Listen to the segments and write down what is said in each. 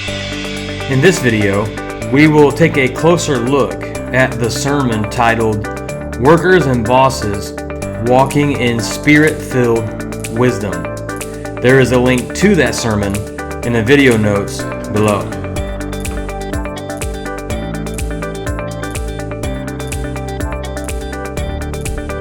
In this video, we will take a closer look at the sermon titled Workers and Bosses Walking in Spirit-Filled Wisdom. There is a link to that sermon in the video notes below.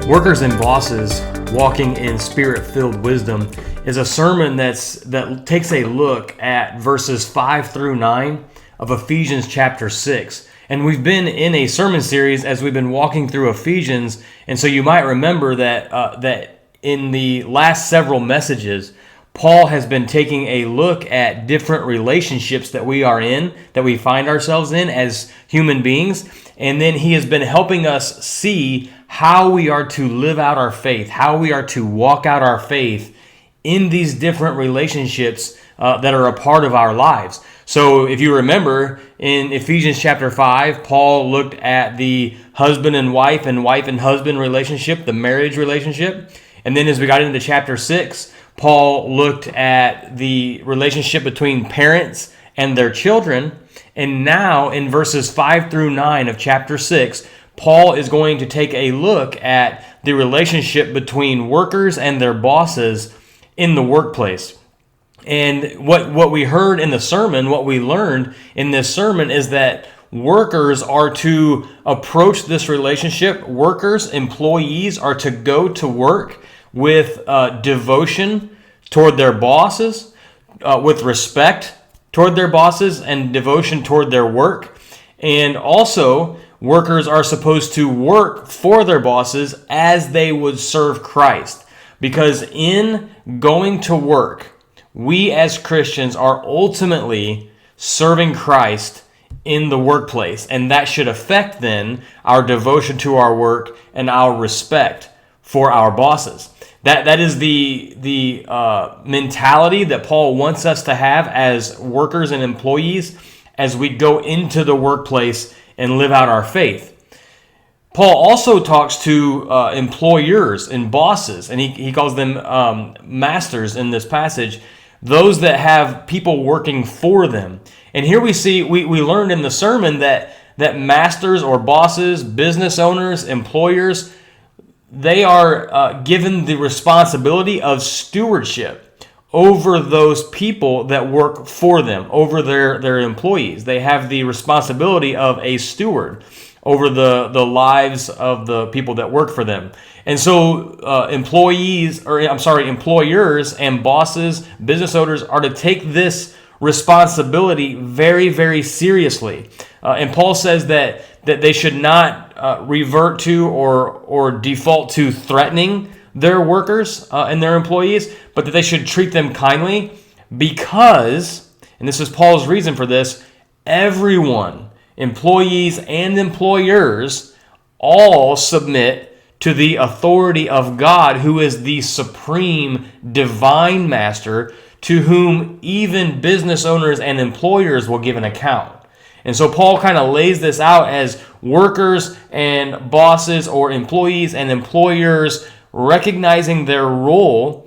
Workers and Bosses Walking in Spirit-Filled Wisdom is a sermon that takes a look at verses 5 through 9 of Ephesians chapter 6. And we've been in a sermon series as we've been walking through Ephesians, and so you might remember that in the last several messages, Paul has been taking a look at different relationships that we are in, that we find ourselves in as human beings, and then he has been helping us see how we are to live out our faith, how we are to walk out our faith in these different relationships that are a part of our lives. So if you remember, in Ephesians chapter 5, Paul looked at the husband and wife and husband relationship, the marriage relationship. And then as we got into chapter 6, Paul looked at the relationship between parents and their children. And now in verses 5 through 9 of chapter 6, Paul is going to take a look at the relationship between workers and their bosses in the workplace. And what we heard in the sermon, what we learned in this sermon is that workers are to approach this relationship. Workers, employees are to go to work with devotion toward their bosses, with respect toward their bosses and devotion toward their work. And also, workers are supposed to work for their bosses as they would serve Christ. Because in going to work, we as Christians are ultimately serving Christ in the workplace. And that should affect then our devotion to our work and our respect for our bosses. That is the mentality that Paul wants us to have as workers and employees as we go into the workplace and live out our faith. Paul also talks to employers and bosses, and he calls them masters in this passage, those that have people working for them. And here we see, we learned in the sermon that masters or bosses, business owners, employers, they are given the responsibility of stewardship over those people that work for them, over their employees. They have the responsibility of a steward over the lives of the people that work for them. And so employers and bosses, business owners are to take this responsibility very, very seriously. And Paul says that they should not revert to or default to threatening their workers and their employees, but that they should treat them kindly because, and this is Paul's reason for this, everyone, employees and employers, all submit to the authority of God, who is the supreme divine master, to whom even business owners and employers will give an account. And so Paul kind of lays this out as workers and bosses, or employees and employers recognizing their role.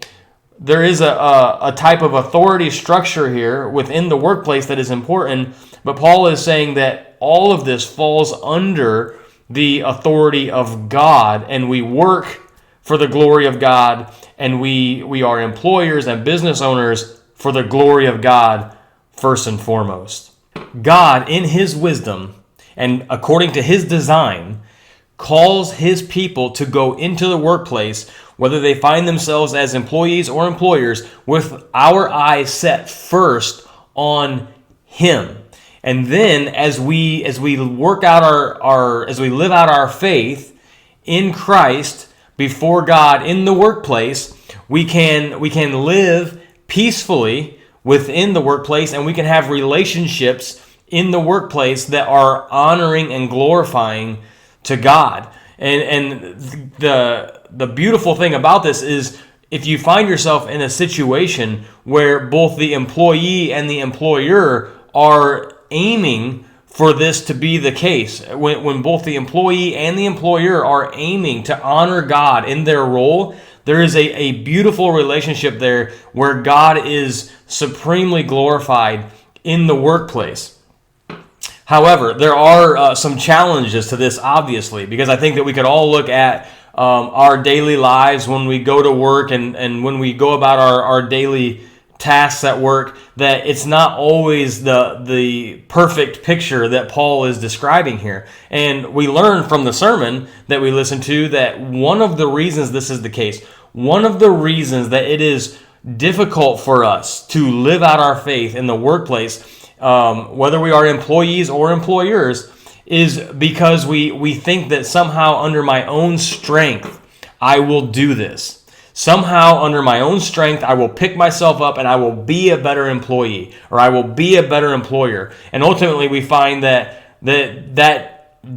There is a type of authority structure here within the workplace that is important, but Paul is saying that all of this falls under the authority of God, and we work for the glory of God, and we are employers and business owners for the glory of God first and foremost. God, in His wisdom and according to His design, calls His people to go into the workplace, whether they find themselves as employees or employers, with our eyes set first on Him. And then as we work out as we live out our faith in Christ before God in the workplace, we can live peacefully within the workplace, and we can have relationships in the workplace that are honoring and glorifying to God. And the beautiful thing about this is, if you find yourself in a situation where both the employee and the employer are aiming for this to be the case, when both the employee and the employer are aiming to honor God in their role, there is a beautiful relationship there where God is supremely glorified in the workplace. However, there are some challenges to this, obviously, because I think that we could all look at our daily lives when we go to work and when we go about our daily tasks at work, that it's not always the perfect picture that Paul is describing here. And we learn from the sermon that we listened to that one of the reasons this is the case, one of the reasons that it is difficult for us to live out our faith in the workplace, whether we are employees or employers, is because we think that somehow under my own strength, I will do this. Somehow under my own strength, I will pick myself up and I will be a better employee, or I will be a better employer. And ultimately we find that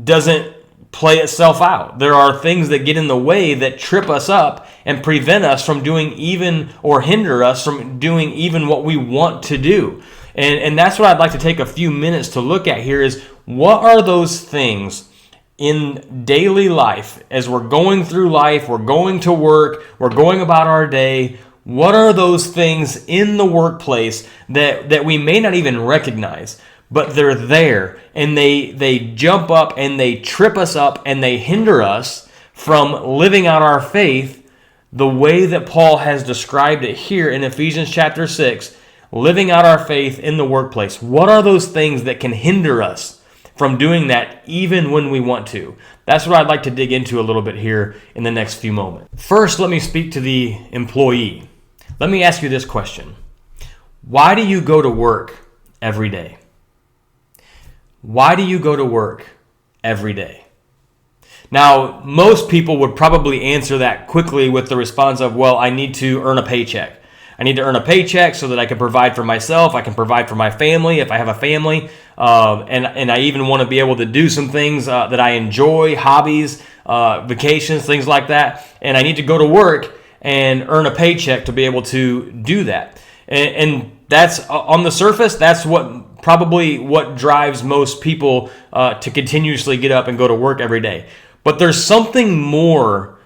doesn't play itself out. There are things that get in the way that trip us up and prevent us from doing even, or hinder us from doing even what we want to do. And that's what I'd like to take a few minutes to look at here is, what are those things in daily life as we're going through life, we're going to work, we're going about our day, what are those things in the workplace that we may not even recognize, but they're there and they jump up and they trip us up and they hinder us from living out our faith the way that Paul has described it here in Ephesians chapter 6, living out our faith in the workplace. What are those things that can hinder us from doing that even when we want to? That's what I'd like to dig into a little bit here in the next few moments. First, let me speak to the employee. Let me ask you this question. Why do you go to work every day? Why do you go to work every day? Now, most people would probably answer that quickly with the response of, well, I need to earn a paycheck. I need to earn a paycheck so that I can provide for myself. I can provide for my family if I have a family. And I even want to be able to do some things that I enjoy, hobbies, vacations, things like that. And I need to go to work and earn a paycheck to be able to do that. And that's on the surface, that's probably what drives most people to continuously get up and go to work every day. But there's something more,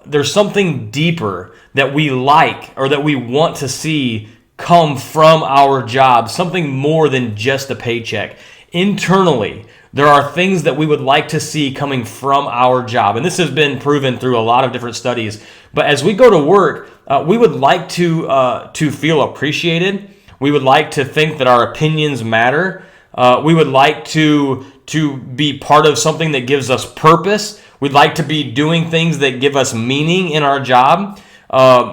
there's something deeper that we like or that we want to see come from our job, something more than just a paycheck. Internally, there are things that we would like to see coming from our job. And this has been proven through a lot of different studies. But as we go to work, we would like to feel appreciated. We would like to think that our opinions matter. We would like to be part of something that gives us purpose. We'd like to be doing things that give us meaning in our job.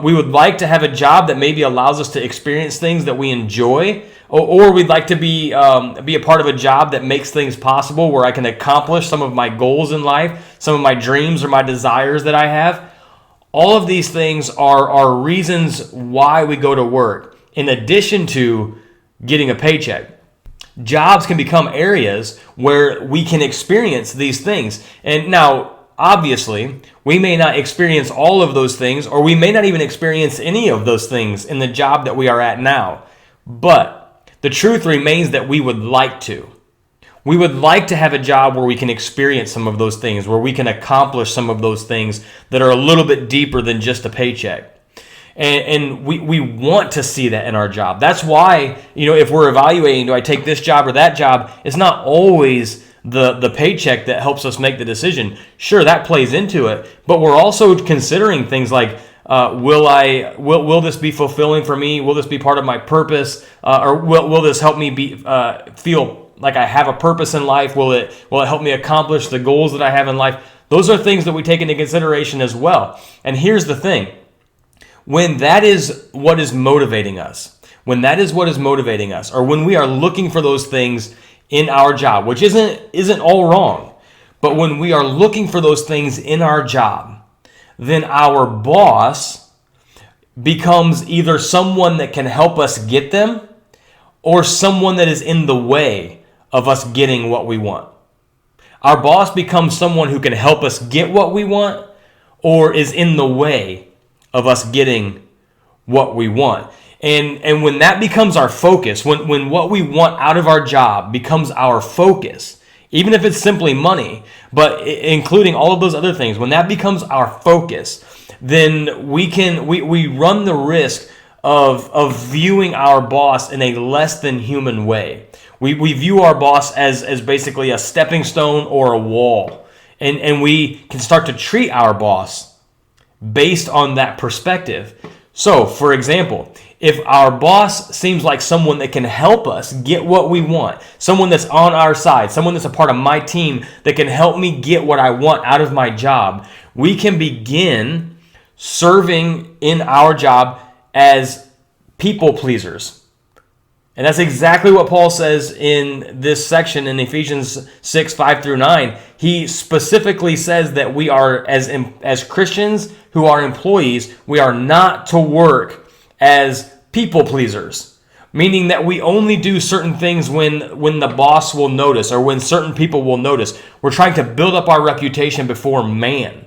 We would like to have a job that maybe allows us to experience things that we enjoy, or we'd like to be a part of a job that makes things possible where I can accomplish some of my goals in life, some of my dreams or my desires that I have. All of these things are reasons why we go to work, in addition to getting a paycheck. Jobs can become areas where we can experience these things. And now, obviously, we may not experience all of those things, or we may not even experience any of those things in the job that we are at now. But the truth remains that we would like to. We would like to have a job where we can experience some of those things, where we can accomplish some of those things that are a little bit deeper than just a paycheck. And we want to see that in our job. That's why, if we're evaluating, do I take this job or that job, it's not always the paycheck that helps us make the decision. Sure, that plays into it, but we're also considering things like, will this be fulfilling for me? Will this be part of my purpose? Or will this help me feel like I have a purpose in life? Will it help me accomplish the goals that I have in life? Those are things that we take into consideration as well. And here's the thing. When that is what is motivating us, or when we are looking for those things in our job, which isn't all wrong, but when we are looking for those things in our job, then our boss becomes either someone that can help us get them or someone that is in the way of us getting what we want. Our boss becomes someone who can help us get what we want or is in the way of us getting what we want. And when that becomes our focus, when what we want out of our job becomes our focus, even if it's simply money, but including all of those other things, when that becomes our focus, then we run the risk of viewing our boss in a less than human way. We view our boss as basically a stepping stone or a wall. And we can start to treat our boss based on that perspective. So, for example, if our boss seems like someone that can help us get what we want, someone that's on our side, someone that's a part of my team that can help me get what I want out of my job, we can begin serving in our job as people pleasers. And that's exactly what Paul says in this section in Ephesians 6, 5 through 9. He specifically says that we are, as Christians who are employees, we are not to work as people pleasers. Meaning that we only do certain things when the boss will notice or when certain people will notice. We're trying to build up our reputation before man.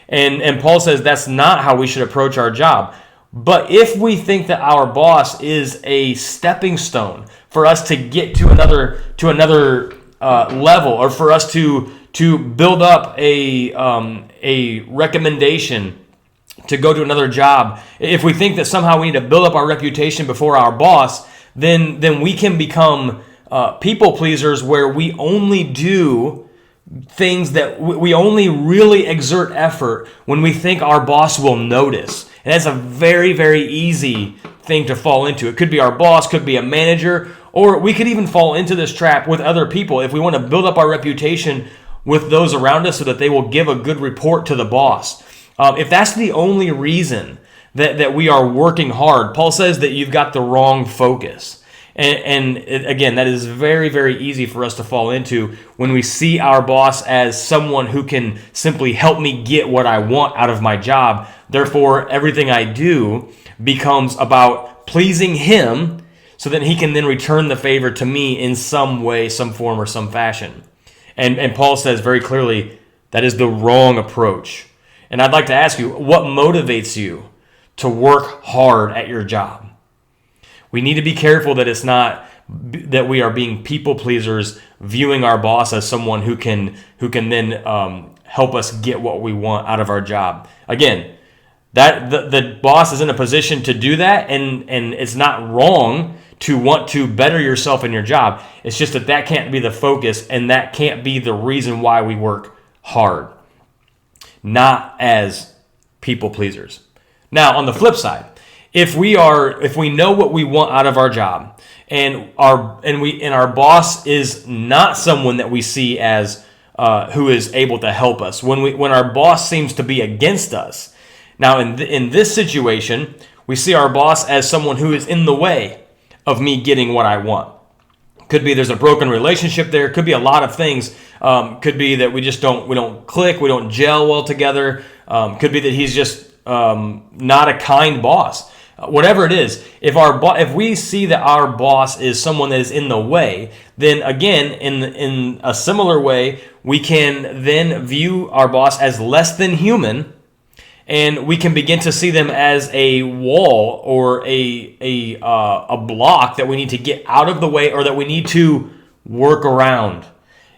And Paul says that's not how we should approach our job. But if we think that our boss is a stepping stone for us to get to another level, or for us to build up a recommendation to go to another job, if we think that somehow we need to build up our reputation before our boss, then we can become people pleasers, where we only do things that we only really exert effort when we think our boss will notice. And that's a very, very easy thing to fall into. It could be our boss, could be a manager, or we could even fall into this trap with other people if we want to build up our reputation with those around us so that they will give a good report to the boss. If that's the only reason that we are working hard, Paul says that you've got the wrong focus. And again, that is very, very easy for us to fall into when we see our boss as someone who can simply help me get what I want out of my job. Therefore, everything I do becomes about pleasing him so that he can then return the favor to me in some way, some form, or some fashion. And Paul says very clearly that is the wrong approach. And I'd like to ask you, what motivates you to work hard at your job? We need to be careful that it's not that we are being people pleasers, viewing our boss as someone who can then help us get what we want out of our job. Again, that the boss is in a position to do that, and it's not wrong to want to better yourself in your job. It's just that can't be the focus, and that can't be the reason why we work hard. Not as people pleasers. Now, on the flip side, if we know what we want out of our job, and our boss is not someone that we see as who is able to help us, when our boss seems to be against us, now in this situation, we see our boss as someone who is in the way of me getting what I want. Could be there's a broken relationship there. Could be a lot of things. Could be that we don't click, we don't gel well together. Could be that he's just not a kind boss. Whatever it is, if we see that our boss is someone that is in the way, then again, in a similar way, we can then view our boss as less than human, and we can begin to see them as a wall or a block that we need to get out of the way, or that we need to work around.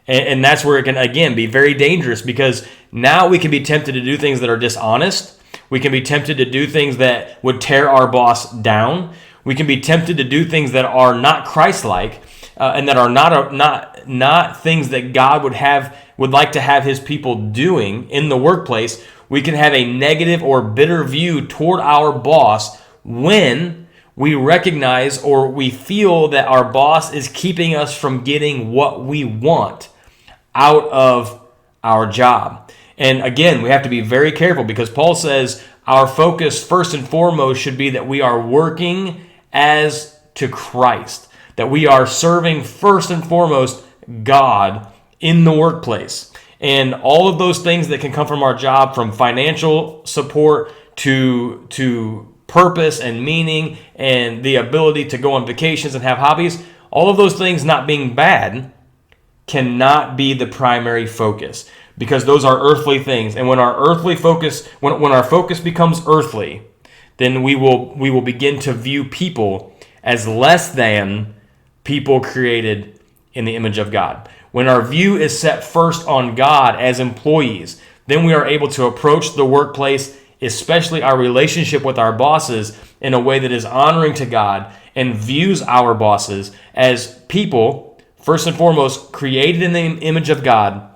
And that's where it can, again, be very dangerous, because now we can be tempted to do things that are dishonest. We can be tempted to do things that would tear our boss down. We can be tempted to do things that are not Christ-like, and that are not things that God would like to have his people doing in the workplace. We can have a negative or bitter view toward our boss when we recognize or we feel that our boss is keeping us from getting what we want out of our job. And again, we have to be very careful, because Paul says our focus first and foremost should be that we are working as to Christ, that we are serving first and foremost God in the workplace. And all of those things that can come from our job, from financial support to purpose and meaning and the ability to go on vacations and have hobbies, all of those things not being bad, cannot be the primary focus, because those are earthly things. And when our focus becomes earthly, then we will begin to view people as less than people created in the image of God. When our view is set first on God as employees, then we are able to approach the workplace especially our relationship with our bosses, in a way that is honoring to God and views our bosses as people, first and foremost, created in the image of God,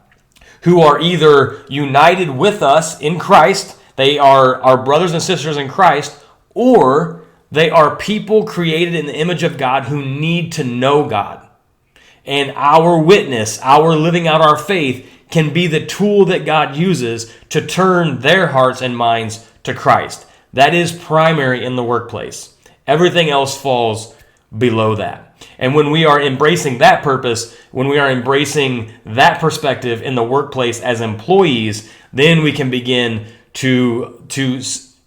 who are either united with us in Christ, they are our brothers and sisters in Christ, or they are people created in the image of God who need to know God. And our witness, our living out our faith, can be the tool that God uses to turn their hearts and minds to Christ. That is primary in the workplace. Everything else falls below that. And when we are embracing that purpose, when we are embracing that perspective in the workplace as employees, then we can begin to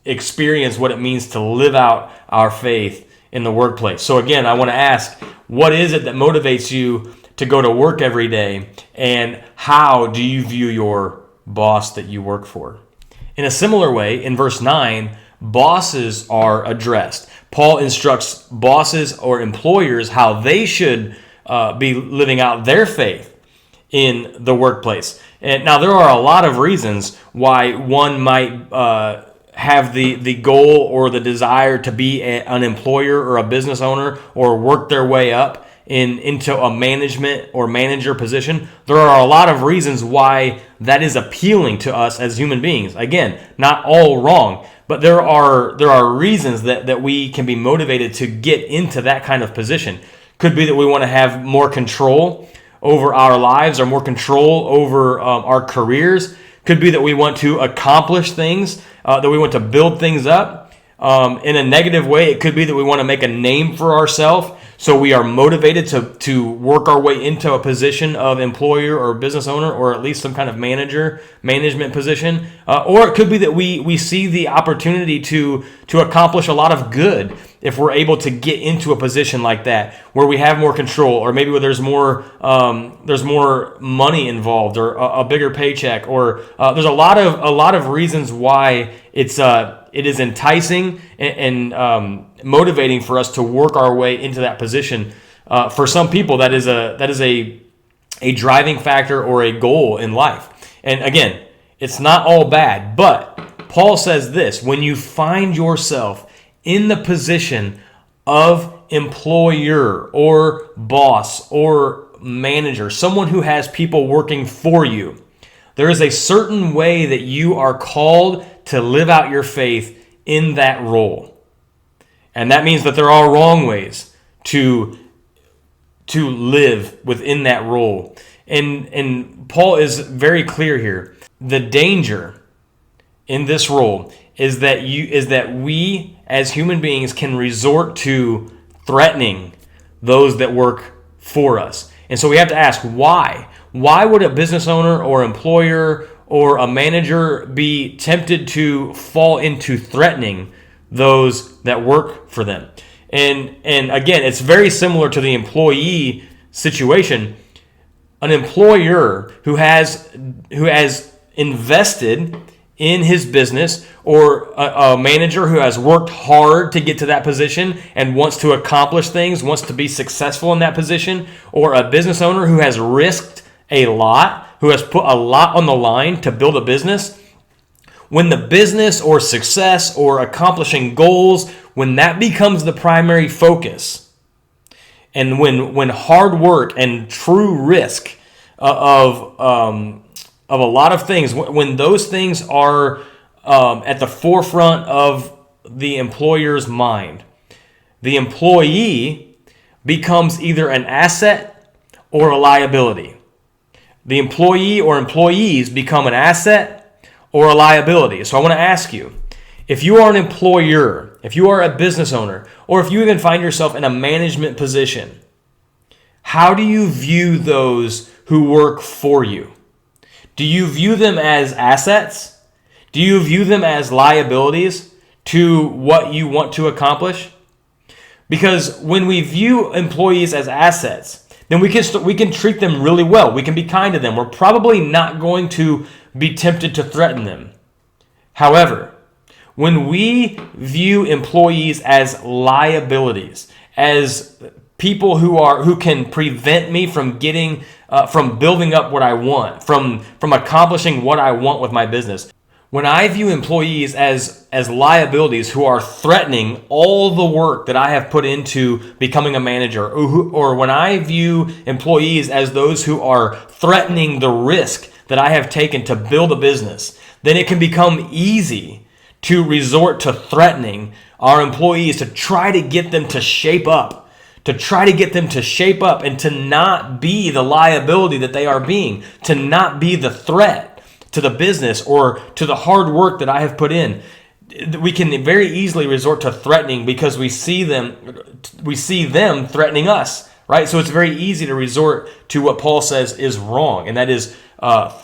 experience what it means to live out our faith in the workplace. So again, I want to ask, what is it that motivates you to go to work every day, and how do you view your boss that you work for? In a similar way, in verse 9, bosses are addressed. Paul instructs bosses or employers how they should be living out their faith in the workplace. And now there are a lot of reasons why one might have the goal or the desire to be an employer or a business owner, or work their way up into a management or manager position. There are a lot of reasons why that is appealing to us as human beings. Again, not all wrong, but there are reasons that we can be motivated to get into that kind of position. Could be that we want to have more control over our lives, or more control over our careers. Could be that we want to accomplish things, that we want to build things up. In a negative way, it could be that we want to make a name for ourselves, so we are motivated to work our way into a position of employer or business owner, or at least some kind of management position. Or it could be that we see the opportunity to accomplish a lot of good if we're able to get into a position like that, where we have more control, or maybe where there's more money involved, or a bigger paycheck, or there's a lot of reasons why it is enticing and motivating for us to work our way into that position. For some people, that is a driving factor or a goal in life. And again, it's not all bad, but Paul says this: when you find yourself in the position of employer or boss or manager, someone who has people working for you, there is a certain way that you are called to live out your faith in that role. And that means that there are wrong ways to live within that role. And Paul is very clear here. The danger in this role is that we as human beings can resort to threatening those that work for us. And so we have to ask, why? Why would a business owner or employer or a manager be tempted to fall into threatening those that work for them? And again, it's very similar to the employee situation. An employer who has invested in his business, or a manager who has worked hard to get to that position and wants to accomplish things, wants to be successful in that position, or a business owner who has risked a lot, who has put a lot on the line to build a business, when the business or success or accomplishing goals, when that becomes the primary focus, and when hard work and true risk of a lot of things, when those things are at the forefront of the employer's mind, the employee becomes either an asset or a liability. The employee or employees become an asset or a liability. So I want to ask you, if you are an employer, if you are a business owner, or if you even find yourself in a management position, how do you view those who work for you? Do you view them as assets? Do you view them as liabilities to what you want to accomplish? Because when we view employees as assets, then we can treat them really well. We can be kind to them. We're probably not going to be tempted to threaten them. However, when we view employees as liabilities, as people who can prevent me from from building up what I want, from accomplishing what I want with my business, When I view employees as liabilities who are threatening all the work that I have put into becoming a manager, or when I view employees as those who are threatening the risk that I have taken to build a business, then it can become easy to resort to threatening our employees to try to get them to shape up, and to not be the liability that they are being, to not be the threat to the business or to the hard work that I have put in. We can very easily resort to threatening because we see them threatening us, right? So it's very easy to resort to what Paul says is wrong, and that is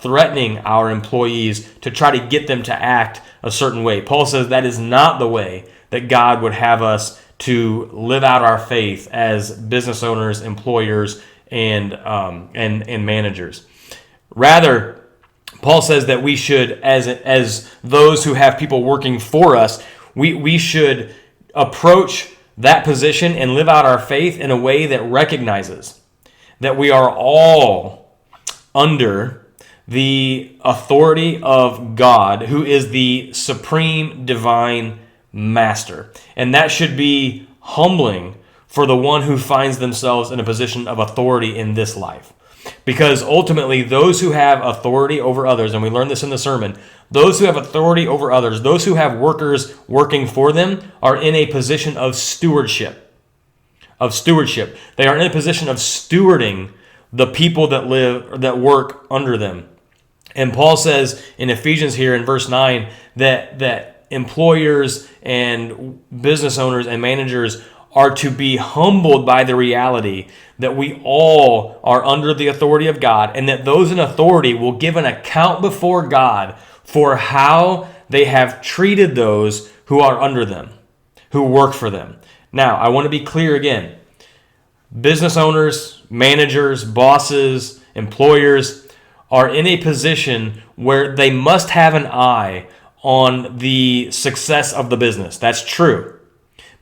threatening our employees to try to get them to act a certain way. Paul says that is not the way that God would have us to live out our faith as business owners, employers, and managers. Rather, Paul says that we should, as those who have people working for us, we should approach that position and live out our faith in a way that recognizes that we are all under the authority of God, who is the supreme divine master. And that should be humbling for the one who finds themselves in a position of authority in this life. Because ultimately, those who have authority over others, and we learned this in the sermon, those who have authority over others, those who have workers working for them, are in a position of stewardship. They are in a position of stewarding the people that work under them. And Paul says in Ephesians here in verse 9 that employers and business owners and managers are to be humbled by the reality that we all are under the authority of God, and that those in authority will give an account before God for how they have treated those who are under them, who work for them. Now, I want to be clear again. Business owners, managers, bosses, employers are in a position where they must have an eye on the success of the business. That's true.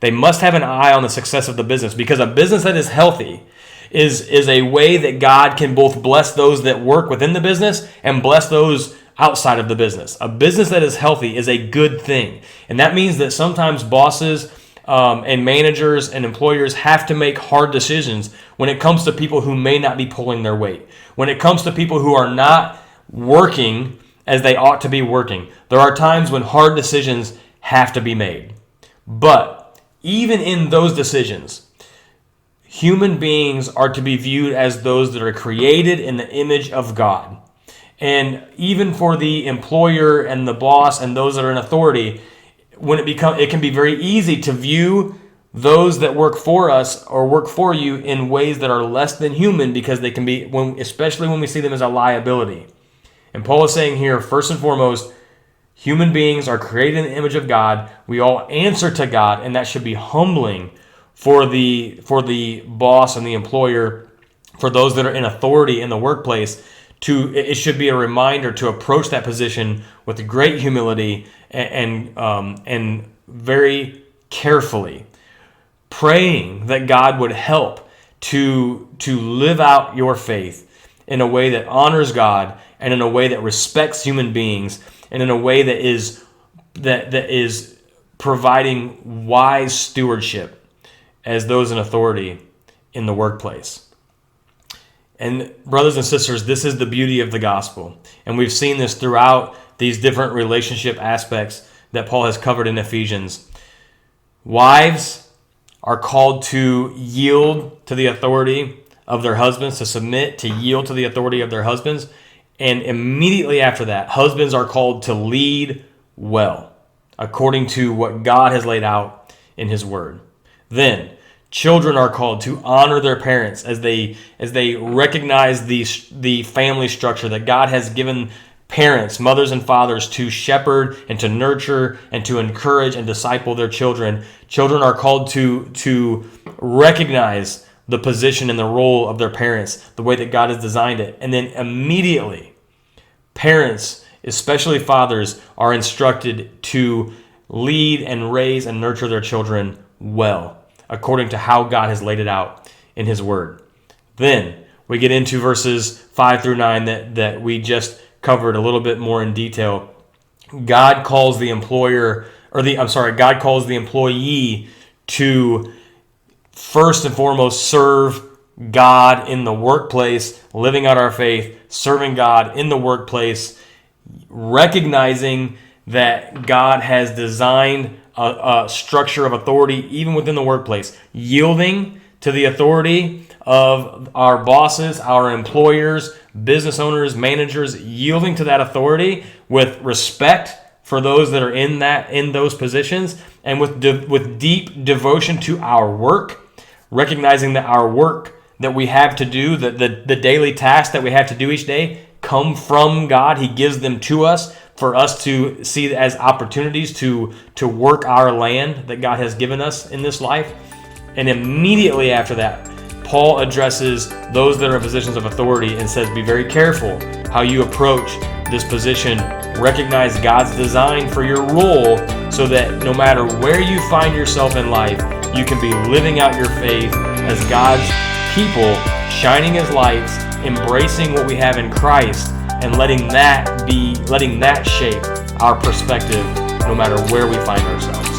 They must have an eye on the success of the business, because a business that is healthy is a way that God can both bless those that work within the business and bless those outside of the business. A business that is healthy is a good thing. And that means that sometimes bosses and managers and employers have to make hard decisions when it comes to people who may not be pulling their weight. When it comes to people who are not working as they ought to be working. There are times when hard decisions have to be made. But even in those decisions, human beings are to be viewed as those that are created in the image of God. And even for the employer and the boss and those that are in authority, it can be very easy to view those that work for us or work for you in ways that are less than human, because they can be, especially when we see them as a liability. And Paul is saying here, first and foremost, human beings are created in the image of God. We all answer to God, and that should be humbling for the boss and the employer, for those that are in authority in the workplace. It should be a reminder to approach that position with great humility and very carefully, praying that God would help to live out your faith in a way that honors God, and in a way that respects human beings, and in a way that is providing wise stewardship as those in authority in the workplace. And brothers and sisters, this is the beauty of the gospel. And we've seen this throughout these different relationship aspects that Paul has covered in Ephesians. Wives are called to yield to the authority of their husbands, to submit, to yield to the authority of their husbands. And immediately after that, husbands are called to lead well, according to what God has laid out in His Word. Then, children are called to honor their parents as they recognize the family structure that God has given parents, mothers and fathers, to shepherd and to nurture and to encourage and disciple their children. Children are called to recognize the position and the role of their parents, the way that God has designed it. And then immediately, parents, especially fathers, are instructed to lead and raise and nurture their children well, according to how God has laid it out in His Word. Then we get into verses 5 through 9 that we just covered a little bit more in detail God calls the God calls the employee to first and foremost serve God in the workplace, living out our faith, serving God in the workplace, recognizing that God has designed a structure of authority even within the workplace, yielding to the authority of our bosses, our employers, business owners, managers, yielding to that authority with respect for those that are in those positions, and with deep devotion to our work, recognizing that our work that we have to do, the daily tasks that we have to do each day, come from God. He gives them to us for us to see as opportunities to work our land that God has given us in this life. And immediately after that, Paul addresses those that are in positions of authority and says, be very careful how you approach this position. Recognize God's design for your role so that no matter where you find yourself in life, you can be living out your faith as God's people, shining His lights, embracing what we have in Christ, and letting that shape our perspective no matter where we find ourselves.